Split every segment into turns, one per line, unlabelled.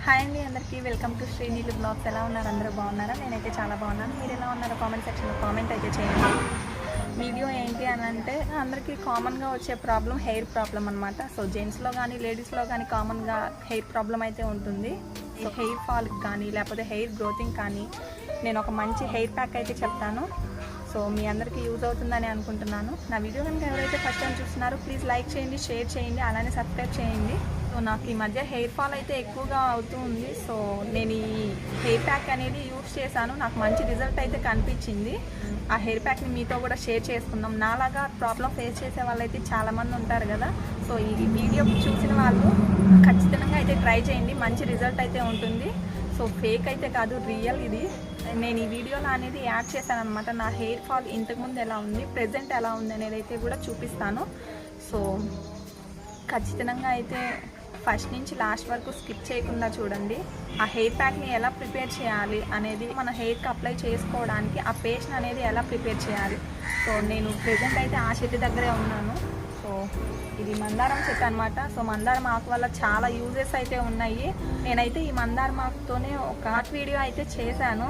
Hi అండి, అందరికీ welcome to Srinilu blogs. ఎలా ఉన్నారు? అందరూ బాగున్నారా? నేనైతే చాలా బాగున్నాను. మీరు ఎలా ఉన్నారో కామెంట్ సెక్షన్లో కామెంట్ అయితే చేయండి. వీడియో ఏంటి అని అంటే, అందరికీ కామన్గా వచ్చే ప్రాబ్లం హెయిర్ ప్రాబ్లం అనమాట. సో జెంట్స్లో కానీ లేడీస్లో కానీ కామన్గా హెయిర్ ప్రాబ్లం అయితే ఉంటుంది. సో హెయిర్ ఫాల్కి కానీ లేకపోతే హెయిర్ గ్రోతింగ్ కానీ నేను ఒక మంచి హెయిర్ ప్యాక్ అయితే చెప్తాను. సో మీ అందరికీ యూజ్ అవుతుందని అనుకుంటున్నాను. నా వీడియో కనుక ఎవరైతే ఫస్ట్ టైం చూస్తున్నారో ప్లీజ్ లైక్ చేయండి, షేర్ చేయండి, అలానే సబ్స్క్రైబ్ చేయండి. సో నాకు ఈ మధ్య హెయిర్ ఫాల్ అయితే ఎక్కువగా అవుతూ ఉంది. సో నేను ఈ హెయిర్ ప్యాక్ అనేది యూజ్ చేశాను, నాకు మంచి రిజల్ట్ అయితే కనిపించింది. ఆ హెయిర్ ప్యాక్ని మీతో కూడా షేర్ చేసుకుందాం. నాలాగా ప్రాబ్లం ఫేస్ చేసే వాళ్ళు అయితే చాలామంది ఉంటారు కదా. సో ఈ వీడియో చూసిన వాళ్ళు ఖచ్చితంగా అయితే ట్రై చేయండి, మంచి రిజల్ట్ అయితే ఉంటుంది. సో ఫేక్ అయితే కాదు, రియల్ ఇది. నేను ఈ వీడియోలో అనేది యాడ్ చేశాను అనమాట. నా హెయిర్ ఫాల్ ఇంతకుముందు ఎలా ఉంది, ప్రెజెంట్ ఎలా ఉంది అనేది అయితే కూడా చూపిస్తాను. సో ఖచ్చితంగా అయితే ఫస్ట్ నుంచి లాస్ట్ వరకు స్కిప్ చేయకుండా చూడండి. ఆ హెయిర్ ప్యాక్ని ఎలా ప్రిపేర్ చేయాలి అనేది, మన హెయిర్కి అప్లై చేసుకోవడానికి ఆ పేస్ట్ అనేది ఎలా ప్రిపేర్ చేయాలి. సో నేను ప్రెజెంట్ అయితే ఆ చెట్టు దగ్గరే ఉన్నాను. సో ఇది మందారం చెట్టు అనమాట. సో మందారం ఆకు వల్ల చాలా యూజెస్ అయితే ఉన్నాయి. నేనైతే ఈ మందారం ఆకుతోనే ఒక వీడియో అయితే చేశాను.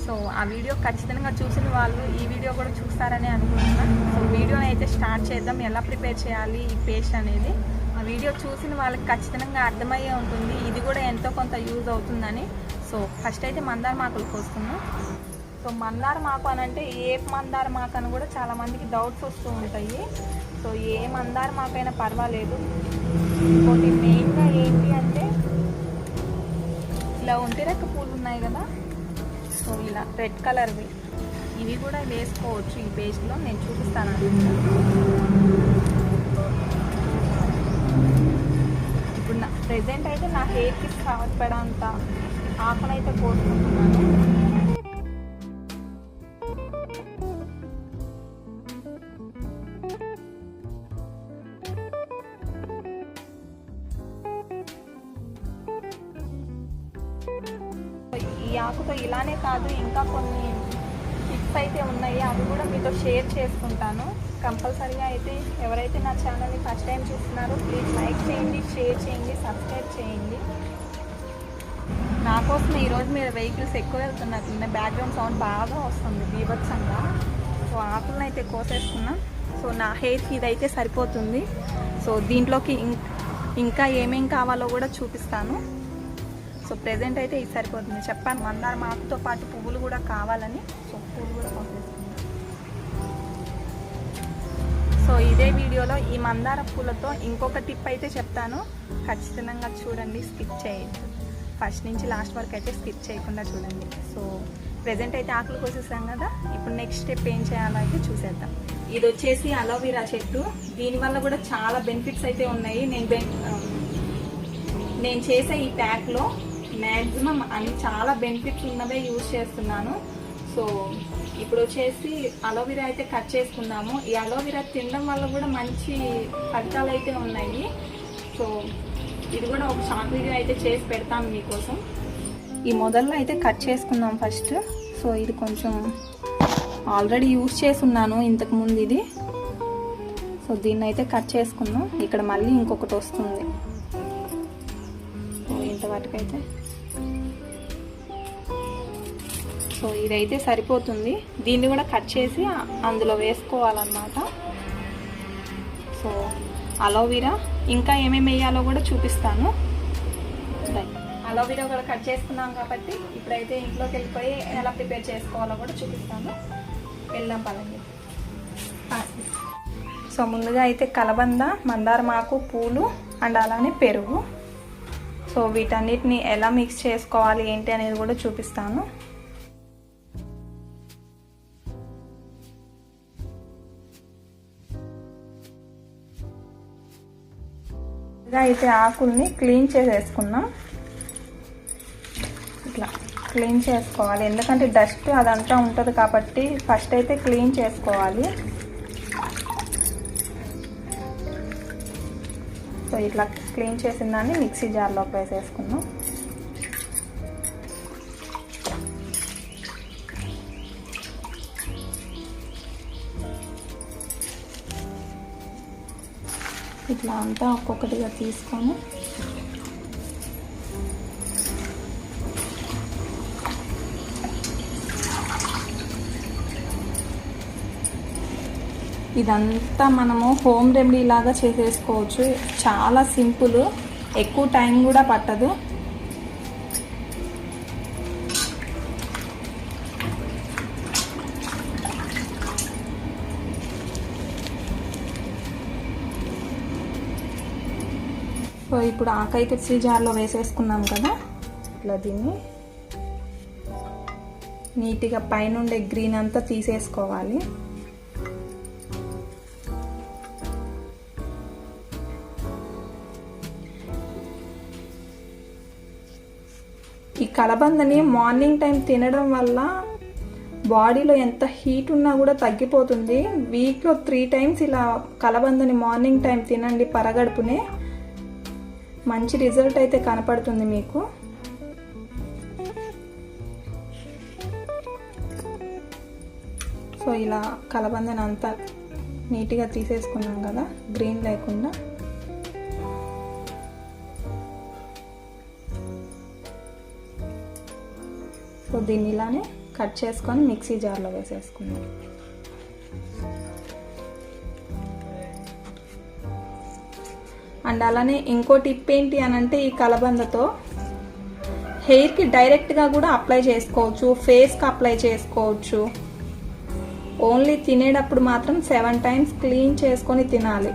సో ఆ వీడియో ఖచ్చితంగా చూసిన వాళ్ళు ఈ వీడియో కూడా చూస్తారని అనుకుంటున్నాను. సో వీడియోని అయితే స్టార్ట్ చేద్దాం, ఎలా ప్రిపేర్ చేయాలి ఈ పేస్ట్ అనేది. ఆ వీడియో చూసిన వాళ్ళకి ఖచ్చితంగా అర్థమయ్యే ఉంటుంది, ఇది కూడా ఎంతో కొంత యూజ్ అవుతుందని. సో ఫస్ట్ అయితే మందారం ఆకులు కోసుకున్నాం. సో మందారం ఆకు అని అంటే ఏ మందారం ఆకు అని కూడా చాలామందికి డౌట్స్ వస్తూ ఉంటాయి. సో ఏ మందారం ఆకైనా పర్వాలేదు. ఇంకోటి మెయిన్గా ఏంటి అంటే, ఇలా ఒంటిరెక్క పూలు ఉన్నాయి కదా, సో ఇలా రెడ్ కలర్వి ఇవి కూడా వేసుకోవచ్చు ఈ పేస్ట్లో. నేను చూపిస్తాను. ఇప్పుడు నా ప్రెజెంట్ అయితే నా హెయిర్కి సరిపడంత ఆకునైతే కోసుకుంటున్నాను. ఈ ఆకుతో ఇలానే కాదు, ఇంకా కొన్ని టిప్స్ అయితే ఉన్నాయి, అవి కూడా మీతో షేర్ చేసుకుంటాను. కంపల్సరీగా అయితే ఎవరైతే నా ఛానల్ని ఫస్ట్ టైం చూస్తున్నారో ప్లీజ్ లైక్ చేయండి, షేర్ చేయండి, సబ్స్క్రైబ్ చేయండి. నా కోసం ఈరోజు మీరు వెహికల్స్ ఎక్కువ వెళ్తున్నట్లున్నాయి, బ్యాక్గ్రౌండ్ సౌండ్ బాగా వస్తుంది బీభత్సంగా. సో ఆకులను అయితే కోసేసుకున్నాం. సో నా హెయిర్కి ఇదైతే సరిపోతుంది. సో దీంట్లోకి ఇంకా ఏమేం కావాలో కూడా చూపిస్తాను. సో ప్రెజెంట్ అయితే ఇది సరిపోతుంది. చెప్పాను మందారం ఆకుతో పాటు పువ్వులు కూడా కావాలని. సో పువ్వులు కూడా కోసేసుకుంటాం. సో ఇదే వీడియోలో ఈ మందార పూలతో ఇంకొక టిప్ అయితే చెప్తాను, ఖచ్చితంగా చూడండి, స్కిప్ చేయొద్దు. ఫస్ట్ నుంచి లాస్ట్ వరకు అయితే స్కిప్ చేయకుండా చూడండి. సో ప్రెజెంట్ అయితే ఆకులు కోసేసాం కదా, ఇప్పుడు నెక్స్ట్ స్టెప్ ఏం చేయాలో అయితే చూసేద్దాం. ఇది వచ్చేసి అలోవెరా చెట్టు. దీనివల్ల కూడా చాలా బెనిఫిట్స్ అయితే ఉన్నాయి. నేను చేసే ఈ ప్యాక్లో మ్యాక్సిమం అన్ని చాలా బెనిఫిట్స్ ఉన్నవే యూజ్ చేస్తున్నాను. సో ఇప్పుడు వచ్చేసి అలోవెరా అయితే కట్ చేసుకున్నాము. ఈ అలోవెరా తినడం వల్ల కూడా మంచి ఫలితాలు అయితే ఉన్నాయి. సో ఇది కూడా ఒక షార్ట్ వీడియో అయితే చేసి పెడతాను మీకోసం. ఈ మొదల్లో అయితే కట్ చేసుకున్నాం ఫస్ట్. సో ఇది కొంచెం ఆల్రెడీ యూజ్ చేసున్నాను ఇంతకుముందు ఇది. సో దీన్ని అయితే కట్ చేసుకున్నాం. ఇక్కడ మళ్ళీ ఇంకొకటి వస్తుంది. సో ఇంతవరకైతే సో ఇదైతే సరిపోతుంది. దీన్ని కూడా కట్ చేసి అందులో వేసుకోవాలన్నమాట. సో అలోవెరా ఇంకా ఏమేమి వేయాలో కూడా చూపిస్తాను. అలోవెరా కూడా కట్ చేసుకున్నాం కాబట్టి ఇప్పుడైతే ఇంట్లోకి వెళ్ళిపోయి ఎలా ప్రిపేర్ చేసుకోవాలో కూడా చూపిస్తాను. వెళ్దాం పదండి. సో ముందుగా అయితే కలబంద, మందారం ఆకు, పూలు అండ్ అలానే పెరుగు. సో వీటన్నిటిని ఎలా మిక్స్ చేసుకోవాలి ఏంటి అనేది కూడా చూపిస్తాను. అయితే ఆకుల్ని క్లీన్ చేసేసుకున్నాం. ఇట్లా క్లీన్ చేసుకోవాలి, ఎందుకంటే డస్ట్ అదంతా ఉంటుంది కాబట్టి ఫస్ట్ అయితే క్లీన్ చేసుకోవాలి. సో ఇట్లా క్లీన్ చేసిన దాన్ని మిక్సీ జార్లోకి వేసేసుకున్నాం. ఇట్లా అంతా ఒక్కొక్కటిగా తీసుకొని ఇదంతా మనము హోమ్ రెమెడీ లాగా చేసేసుకోవచ్చు. చాలా సింపుల్, ఎక్కువ టైం కూడా పట్టదు. సో ఇప్పుడు ఆకాయ మిక్సీ జార్లో వేసేసుకున్నాం కదా, ఇట్లా దీన్ని నీట్గా పైనుండే గ్రీన్ అంతా తీసేసుకోవాలి. ఈ కలబందని మార్నింగ్ టైం తినడం వల్ల బాడీలో ఎంత హీట్ ఉన్నా కూడా తగ్గిపోతుంది. వీక్లో 3 times ఇలా కలబందని మార్నింగ్ టైం తినండి, పరగడుపునే. మంచి రిజల్ట్ అయితే కనపడుతుంది మీకు. సో ఇలా కలబందని అంతా నీట్గా తీసేసుకున్నాం కదా, గ్రీన్ లేకుండా. సో దీన్ని ఇలానే కట్ చేసుకొని మిక్సీ జార్లో వేసేసుకుందాం. అండ్ అలానే ఇంకో టిప్ ఏంటి అని అంటే, ఈ కలబందతో హెయిర్కి డైరెక్ట్గా కూడా అప్లై చేసుకోవచ్చు, ఫేస్కి అప్లై చేసుకోవచ్చు. ఓన్లీ తినేటప్పుడు మాత్రం 7 times క్లీన్ చేసుకొని తినాలి.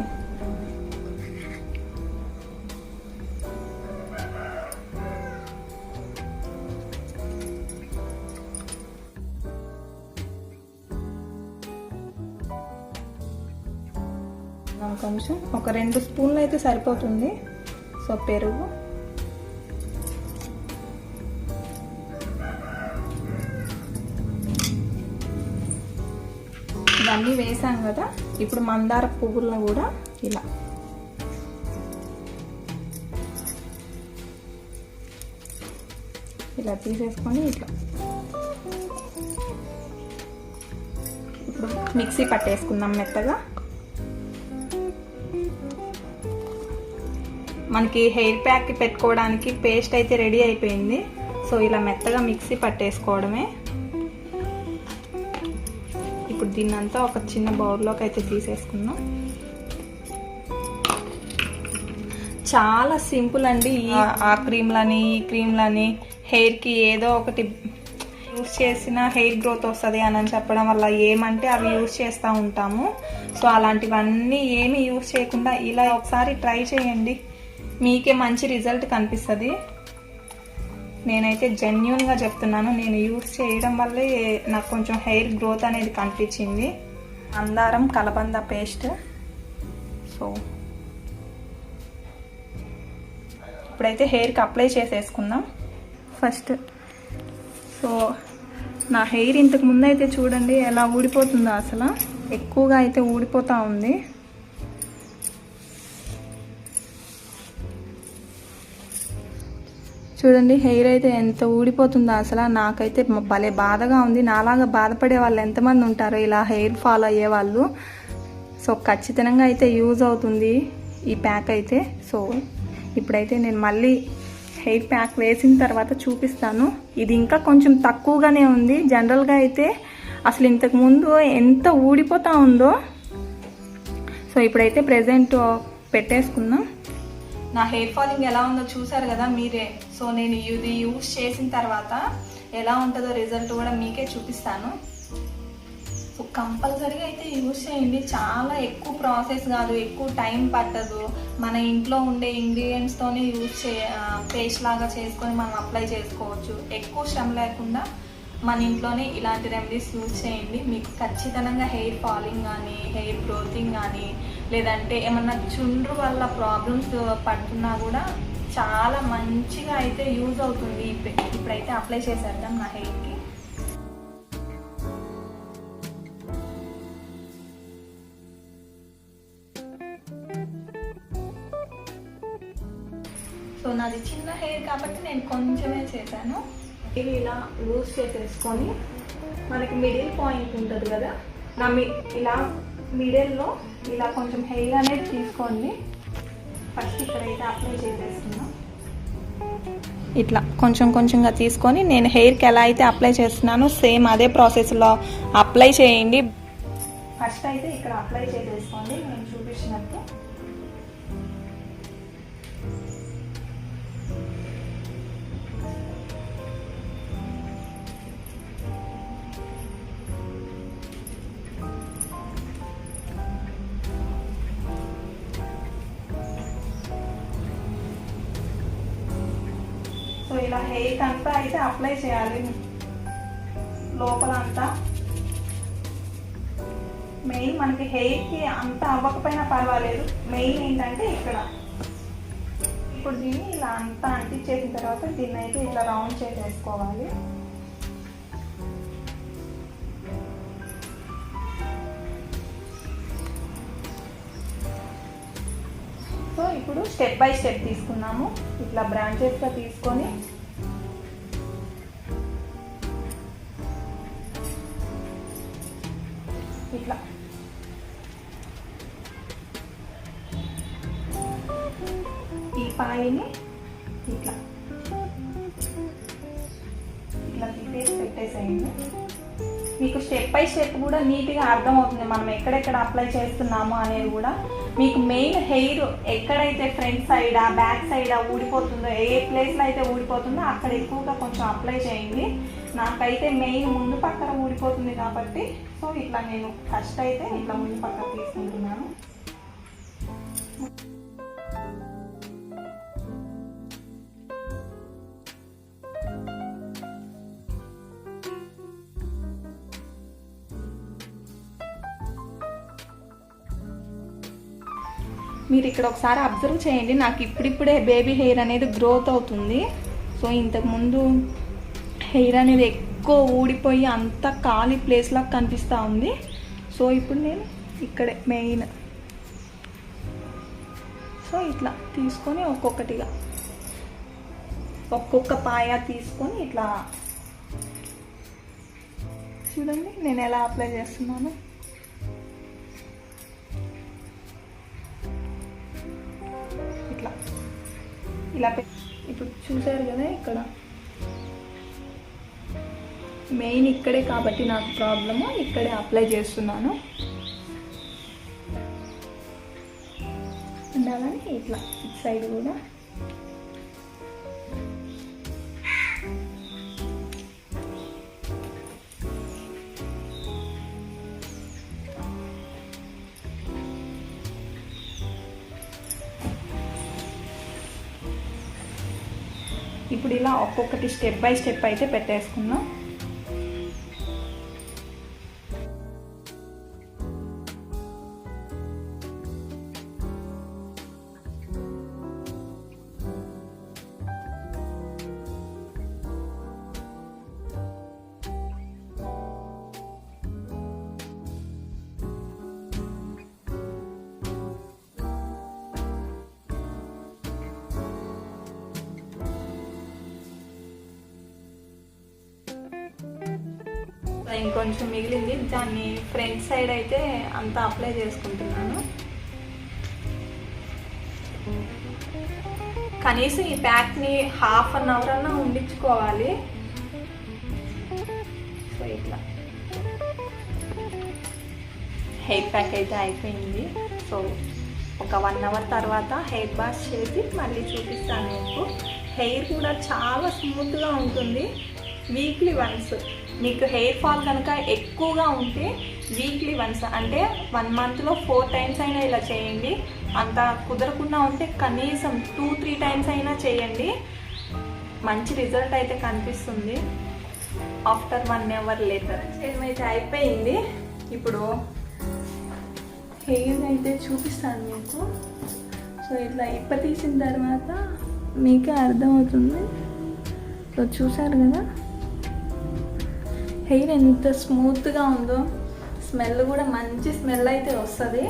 కొంచెం ఒక 2 స్పూన్లు అయితే సరిపోతుంది. సో పెరుగు, ఇవన్నీ వేసాం కదా. ఇప్పుడు మందార పువ్వులను కూడా ఇలా తీసేసుకొని ఇట్లా ఇప్పుడు మిక్సీ పట్టేసుకుందాం మెత్తగా. మనకి హెయిర్ ప్యాక్ పెట్టుకోవడానికి పేస్ట్ అయితే రెడీ అయిపోయింది. సో ఇలా మెత్తగా మిక్సీ పట్టేసుకోవడమే. ఇప్పుడు దీన్నంతా ఒక చిన్న బౌల్లోకి అయితే తీసేసుకుందాం. చాలా సింపుల్ అండి. ఆ క్రీమ్లని ఈ క్రీమ్లని హెయిర్కి ఏదో ఒకటి యూస్ చేసిన హెయిర్ గ్రోత్ వస్తుంది అని చెప్పడం వల్ల ఏమంటే అవి యూస్ చేస్తూ ఉంటాము. సో అలాంటివన్నీ ఏమి యూస్ చేయకుండా ఇలా ఒకసారి ట్రై చేయండి, మీకే మంచి రిజల్ట్ కనిపిస్తుంది. నేనైతే జెన్యూన్గా చెప్తున్నాను, నేను యూస్ చేయడం వల్లే నాకు కొంచెం హెయిర్ గ్రోత్ అనేది కనిపించింది. మందారం కలబంద పేస్ట్. సో ఇప్పుడైతే హెయిర్కి అప్లై చేసేసుకుందాం ఫస్ట్. సో నా హెయిర్ ఇంతకు ముందు అయితే చూడండి ఎలా ఊడిపోతుందో, అసలు ఎక్కువగా అయితే ఊడిపోతూ ఉంది. చూడండి హెయిర్ అయితే ఎంత ఊడిపోతుందో అసలు. నాకైతే భలే బాధగా ఉంది. నాలాగా బాధపడే వాళ్ళు ఎంతమంది ఉంటారో ఇలా హెయిర్ ఫాల్ అయ్యే వాళ్ళు. సో ఖచ్చితంగా అయితే యూజ్ అవుతుంది ఈ ప్యాక్ అయితే. సో ఇప్పుడైతే నేను మళ్ళీ హెయిర్ ప్యాక్ వేసిన తర్వాత చూపిస్తాను. ఇది ఇంకా కొంచెం తక్కువగానే ఉంది. జనరల్గా అయితే అసలు ఇంతకుముందు ఎంత ఊడిపోతూ ఉందో. సో ఇప్పుడైతే ప్రెజెంట్ పెట్టేసుకుందాం. నా హెయిర్ ఫాలింగ్ ఎలా ఉందో చూసారు కదా మీరే. సో నేను ఇది యూజ్ చేసిన తర్వాత ఎలా ఉంటుందో రిజల్ట్ కూడా మీకే చూపిస్తాను. సో కంపల్సరీగా అయితే యూజ్ చేయండి. చాలా ఎక్కువ ప్రాసెస్ కాదు, ఎక్కువ టైం పట్టదు. మన ఇంట్లో ఉండే ఇంగ్రీడియంట్స్తోనే పేస్ట్ లాగా చేసుకొని మనం అప్లై చేసుకోవచ్చు. ఎక్కువ శ్రమ లేకుండా మన ఇంట్లోనే ఇలాంటి రెమెడీస్ యూజ్ చేయండి. మీకు ఖచ్చితంగా హెయిర్ ఫాలింగ్ కానీ హెయిర్ గ్రోతింగ్ కానీ లేదంటే ఏమన్నా చుండ్రు వల్ల ప్రాబ్లమ్స్ పడుతున్నా కూడా చాలా మంచిగా అయితే యూజ్ అవుతుంది. ఇప్పుడైతే అప్లై చేసేద్దాం నా హెయిర్కి. సో నాది చిన్న హెయిర్ కాబట్టి నేను కొంచెమే చేశాను. ఇది ఇలా లూజ్ చేసేసుకొని మనకి మిడిల్ పాయింట్ ఉంటుంది కదా, ఇలా మిడిల్లో ఇలా కొంచెం హెయిర్ అనేది తీసుకోండి. ఫస్ట్ ఇక్కడైతే అప్లై చేసేస్తున్నాం. ఇట్లా కొంచెం కొంచెంగా తీసుకొని నేను హెయిర్కి ఎలా అయితే అప్లై చేస్తున్నానో సేమ్ అదే ప్రాసెస్లో అప్లై చేయండి. ఫస్ట్ అయితే ఇక్కడ అప్లై చేసేసుకోండి నేను చూపించినట్టు. సో ఇలా హెయిర్ అంతా అయితే అప్లై చేయాలి లోపల అంతా. మెయిన్ మనకి హెయిర్కి అంత అవ్వకపోయినా పర్వాలేదు, మెయిన్ ఏంటంటే ఇక్కడ. ఇప్పుడు దీన్ని ఇలా అంతా అంటించేసిన తర్వాత దీన్ని అయితే ఇట్లా రౌండ్ చేసేసుకోవాలి. సో ఇప్పుడు స్టెప్ బై స్టెప్ తీసుకున్నాము. ఇట్లా బ్రాంచెస్గా తీసుకొని ఇట్లా ఈ పాయిని ఇట్లా ఇట్లా తీసేసి పెట్టేసేయండి. మీకు స్టెప్ బై స్టెప్ కూడా నీట్గా అర్థమవుతుంది మనం ఎక్కడెక్కడ అప్లై చేస్తున్నాము అనేది కూడా. మీకు మెయిన్ హెయిర్ ఎక్కడైతే ఫ్రంట్ సైడా బ్యాక్ సైడా ఊడిపోతుందో, ఏ ప్లేస్లో అయితే ఊడిపోతుందో అక్కడ ఎక్కువగా కొంచెం అప్లై చేయండి. నాకైతే మెయిన్ ముందు పక్కన ఊడిపోతుంది కాబట్టి సో ఇట్లా నేను ఫస్ట్ అయితే ఇట్లా ముందు పక్కన తీసుకుంటున్నాను. మీరు ఇక్కడ ఒకసారి అబ్జర్వ్ చేయండి. నాకు ఇప్పుడిప్పుడే బేబీ హెయిర్ అనేది గ్రోత్ అవుతుంది. సో ఇంతకుముందు హెయిర్ అనేది ఎక్కువ ఊడిపోయి అంత ఖాళీ ప్లేస్లా కనిపిస్తూ ఉంది. సో ఇప్పుడు నేను ఇక్కడే మెయిన్ సో ఇట్లా తీసుకొని ఒక్కొక్కటిగా ఒక్కొక్క పాయ తీసుకొని ఇట్లా చూడండి నేను ఎలా అప్లై చేస్తున్నాను. ఇలా ఇప్పుడు చూసారు కదా, ఇక్కడ మెయిన్ ఇక్కడే కాబట్టి నాకు ప్రాబ్లము, ఇక్కడే అప్లై చేస్తున్నాను. అండ్ అలానే ఇట్లా ఇటు సైడ్ కూడా ఇప్పుడు ఇలా ఒక్కొక్కటి స్టెప్ బై స్టెప్ అయితే పెట్టేసుకుందాం. ఇంకొంచెం మిగిలింది, దాన్ని ఫ్రంట్ సైడ్ అయితే అంతా అప్లై చేసుకుంటున్నాను. కనీసం ఈ ప్యాక్ని హాఫ్ అన్ అవర్ అన్నా ఉండించుకోవాలి. సో ఇట్లా హెయిర్ ప్యాక్ అయితే అయిపోయింది. సో ఒక 1 అవర్ తర్వాత హెయిర్ వాష్ చేసి మళ్ళీ చూపిస్తాను మీకు. హెయిర్ కూడా చాలా స్మూత్గా ఉంటుంది. వీక్లీ వన్స్ మీకు హెయిర్ ఫాల్ కనుక ఎక్కువగా ఉంటే వీక్లీ వన్స్ అంటే 1 మంత్లో 4 టైమ్స్ అయినా ఇలా చేయండి. అంత కుదరకుండా ఉంటే కనీసం 2-3 టైమ్స్ అయినా చేయండి. మంచి రిజల్ట్ అయితే కనిపిస్తుంది ఆఫ్టర్ 1 అవర్ లేటర్. ఏమైతే అయిపోయింది. ఇప్పుడు హెయిర్ అయితే చూపిస్తాను మీకు. సో ఇట్లా తీసిన తర్వాత మీకే అర్థమవుతుంది. సో చూసారు కదా హెయిర్ ఎంత స్మూత్గా ఉందో, స్మెల్ కూడా మంచి స్మెల్ అయితే వస్తుంది.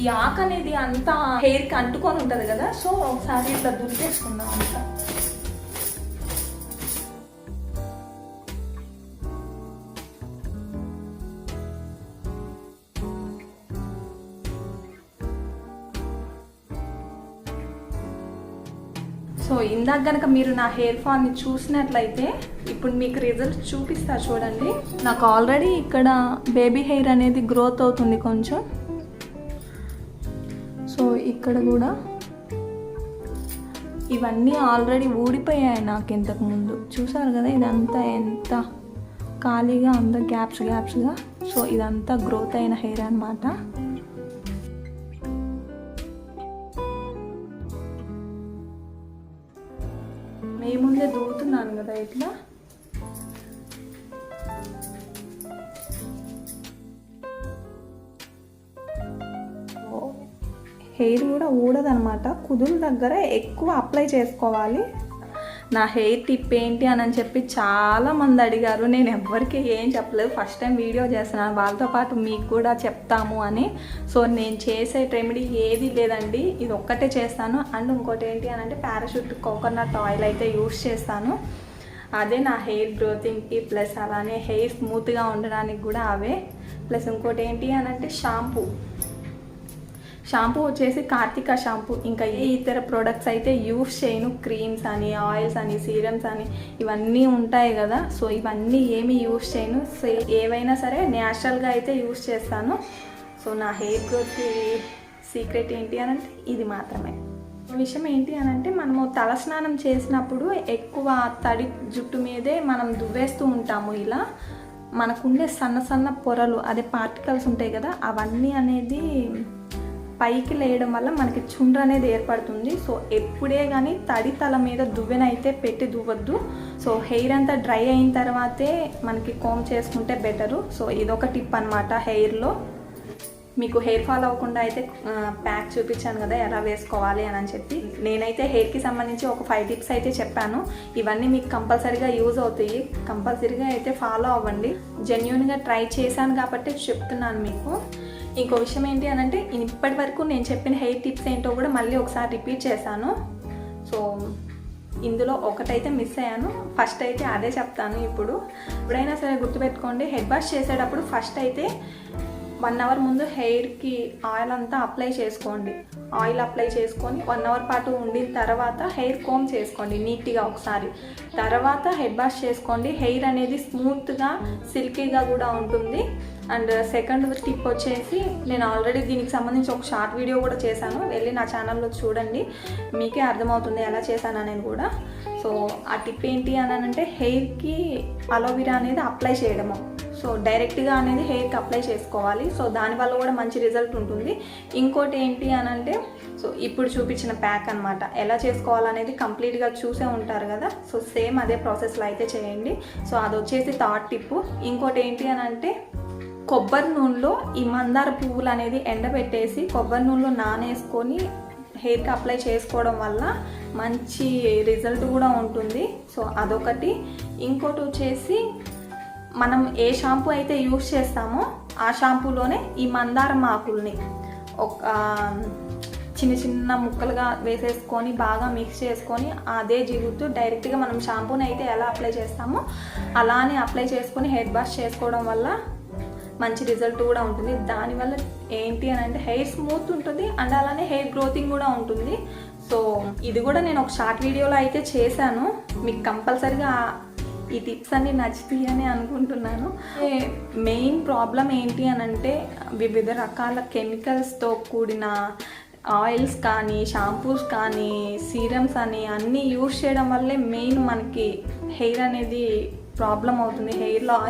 ఈ ఆకు అనేది అంతా హెయిర్కి అంటుకొని ఉంటుంది కదా, సో ఒకసారి ఇట్లా దులిపేసుకుందాం అంతా. సో సో ఇందాక కనుక మీరు నా హెయిర్ ఫాల్ని చూసినట్లయితే ఇప్పుడు మీకు రిజల్ట్ చూపిస్తా చూడండి. నాకు ఆల్రెడీ ఇక్కడ బేబీ హెయిర్ అనేది గ్రోత్ అవుతుంది కొంచెం. సో ఇక్కడ కూడా ఇవన్నీ ఆల్రెడీ ఊడిపోయాయి నాకు ఇంతకుముందు. చూసారు కదా ఇదంతా ఎంత ఖాళీగా ఉందో గ్యాప్స్గా. సో ఇదంతా గ్రోత్ అయిన హెయిర్ అన్నమాట. మీ ముందే దూతున్నాను కదా ఇట్లా. హెయిర్ కూడా ఊడదనమాట. కుదురు దగ్గర ఎక్కువ అప్లై చేసుకోవాలి. నా హెయిర్ టిప్ ఏంటి అని చెప్పి చాలామంది అడిగారు. నేను ఎవ్వరికి ఏం చెప్పలేదు, ఫస్ట్ టైం వీడియో చేస్తున్నాను, వాళ్ళతో పాటు మీకు కూడా చెప్తాము అని. సో నేను చేసే రెమెడీ ఏది లేదండి, ఇది ఒక్కటే చేస్తాను. అండ్ ఇంకోటి ఏంటి అని అంటే పారాషూట్ కోకోనట్ ఆయిల్ అయితే యూస్ చేస్తాను. అదే నా హెయిర్ గ్రోతింగ్కి ప్లస్ అలానే హెయిర్ స్మూత్గా ఉండడానికి కూడా అవే. ప్లస్ ఇంకోటి ఏంటి అని అంటే షాంపూ వచ్చేసి కార్తిక షాంపూ. ఇంకా ఏ ఇతర ప్రోడక్ట్స్ అయితే యూస్ చేయను. క్రీమ్స్ అని, ఆయిల్స్ అని, సీరమ్స్ అని ఇవన్నీ ఉంటాయి కదా. సో ఇవన్నీ ఏమీ యూస్ చేయను. సో ఏవైనా సరే న్యాచురల్గా అయితే యూస్ చేస్తాను. సో నా హెయిర్ గ్రోత్కి సీక్రెట్ ఏంటి అని అంటే ఇది మాత్రమే. విషయం ఏంటి అని అంటే మనము తలస్నానం చేసినప్పుడు ఎక్కువ తడి జుట్టు మీదే మనం దువ్వేస్తూ ఉంటాము. ఇలా మనకుండే సన్న సన్న పొరలు, అదే పార్టికల్స్ ఉంటాయి కదా, అవన్నీ అనేది పైకి లేయడం వల్ల మనకి చుండ్రు అనేది ఏర్పడుతుంది. సో ఎప్పుడే కానీ తడి తల మీద దువ్వెనైతే పెట్టి దువ్వద్దు. సో హెయిర్ అంతా డ్రై అయిన తర్వాతే మనకి కోమ్ చేసుకుంటే బెటరు. సో ఇదొక టిప్ అనమాట హెయిర్లో. మీకు హెయిర్ ఫాల్ అవ్వకుండా అయితే ప్యాక్ చూపించాను కదా ఎలా వేసుకోవాలి అని చెప్పి. నేనైతే హెయిర్కి సంబంధించి ఒక 5 టిప్స్ అయితే చెప్పాను. ఇవన్నీ మీకు కంపల్సరీగా యూజ్ అవుతాయి. కంపల్సరీగా అయితే ఫాలో అవ్వండి. జెన్యూన్గా ట్రై చేశాను కాబట్టి చెప్తున్నాను మీకు. ఇంకో విషయం ఏంటి అని అంటే ఇప్పటి వరకు నేను చెప్పిన హెయిర్ టిప్స్ ఏంటో కూడా మళ్ళీ ఒకసారి రిపీట్ చేశాను. సో ఇందులో ఒకటైతే మిస్ అయ్యాను. ఫస్ట్ అయితే అదే చెప్తాను. ఎప్పుడైనా సరే గుర్తుపెట్టుకోండి, హెడ్ వాష్ చేసేటప్పుడు ఫస్ట్ అయితే 1 అవర్ ముందు హెయిర్కి ఆయిల్ అంతా అప్లై చేసుకోండి. ఆయిల్ అప్లై చేసుకొని 1 అవర్ పాటు ఉండిన తర్వాత హెయిర్ కోమ్ చేసుకోండి నీట్గా ఒకసారి. తర్వాత హెడ్ వాష్ చేసుకోండి. హెయిర్ అనేది స్మూత్గా సిల్కీగా కూడా ఉంటుంది. అండ్ సెకండ్ టిప్ వచ్చేసి నేను ఆల్రెడీ దీనికి సంబంధించి ఒక షార్ట్ వీడియో కూడా చేశాను, వెళ్ళి నా ఛానల్లో చూడండి, మీకే అర్థమవుతుంది ఎలా చేశాను అనేది కూడా. సో ఆ టిప్ ఏంటి అని అంటే హెయిర్కి అలోవెరా అనేది అప్లై చేయడము. సో డైరెక్ట్గా అనేది హెయిర్కి అప్లై చేసుకోవాలి. సో దానివల్ల కూడా మంచి రిజల్ట్ ఉంటుంది. ఇంకోటి ఏంటి అని అంటే సో ఇప్పుడు చూపించిన ప్యాక్ అనమాట, ఎలా చేసుకోవాలనేది కంప్లీట్గా చూసే ఉంటారు కదా. సో సేమ్ అదే ప్రాసెస్లో అయితే చేయండి. సో అది వచ్చేసి థర్డ్ టిప్. ఇంకోటి ఏంటి అని అంటే కొబ్బరి నూనెలో ఈ మందార పువ్వులు అనేది ఎండబెట్టేసి కొబ్బరి నూనెలో నానేసుకొని హెయిర్కి అప్లై చేసుకోవడం వల్ల మంచి రిజల్ట్ కూడా ఉంటుంది. సో అదొకటి. ఇంకోటి వచ్చేసి మనం ఏ షాంపూ అయితే యూస్ చేస్తామో ఆ షాంపూలోనే ఈ మందారం ఆకుల్ని ఒక చిన్న చిన్న ముక్కలుగా వేసేసుకొని బాగా మిక్స్ చేసుకొని అదే జిగుతూ డైరెక్ట్గా మనం షాంపూని అయితే ఎలా అప్లై చేస్తామో అలానే అప్లై చేసుకొని హెడ్ వాష్ చేసుకోవడం వల్ల మంచి రిజల్ట్ కూడా ఉంటుంది. దానివల్ల ఏంటి అని అంటే హెయిర్ స్మూత్ ఉంటుంది అండ్ అలానే హెయిర్ గ్రోతింగ్ కూడా ఉంటుంది. సో ఇది కూడా నేను ఒక షార్ట్ వీడియోలో అయితే చేశాను. మీకు కంపల్సరీగా ఈ టిప్స్ అన్నీ నచ్చుతాయి అని అనుకుంటున్నాను. మెయిన్ ప్రాబ్లం ఏంటి అని అంటే వివిధ రకాల కెమికల్స్తో కూడిన ఆయిల్స్ కానీ షాంపూస్ కానీ సీరమ్స్ అని అన్నీ యూస్ చేయడం వల్లే మెయిన్ మనకి హెయిర్ అనేది ప్రాబ్లం అవుతుంది.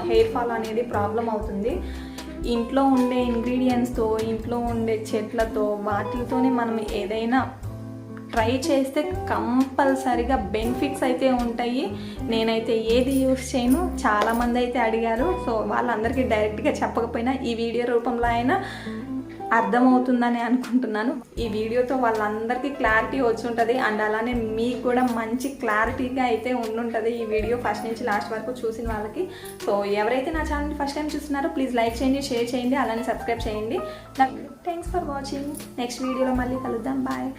హెయిర్ ఫాల్ అనేది ప్రాబ్లం అవుతుంది. ఇంట్లో ఉండే ఇంగ్రీడియంట్స్తో, ఇంట్లో ఉండే చెట్లతో, వాటితోనే మనం ఏదైనా ట్రై చేస్తే కంపల్సరీగా బెనిఫిట్స్ అయితే ఉంటాయి. నేనైతే ఏది యూస్ చేయను, చాలామంది అయితే అడిగారు. సో వాళ్ళందరికీ డైరెక్ట్గా చెప్పకపోయినా ఈ వీడియో రూపంలో అయినా అర్థమవుతుందని అనుకుంటున్నాను. ఈ వీడియోతో వాళ్ళందరికీ క్లారిటీ వచ్చి ఉంటుంది అండ్ అలానే మీకు కూడా మంచి క్లారిటీగా అయితే ఉండుంటుంది ఈ వీడియో ఫస్ట్ నుంచి లాస్ట్ వరకు చూసిన వాళ్ళకి. సో ఎవరైతే నా ఛానల్ ఫస్ట్ టైం చూస్తున్నారో ప్లీజ్ లైక్ చేయండి, షేర్ చేయండి, అలానే సబ్స్క్రైబ్ చేయండి. Thanks for watching. నెక్స్ట్ వీడియోలో మళ్ళీ కలుద్దాం. బాయ్.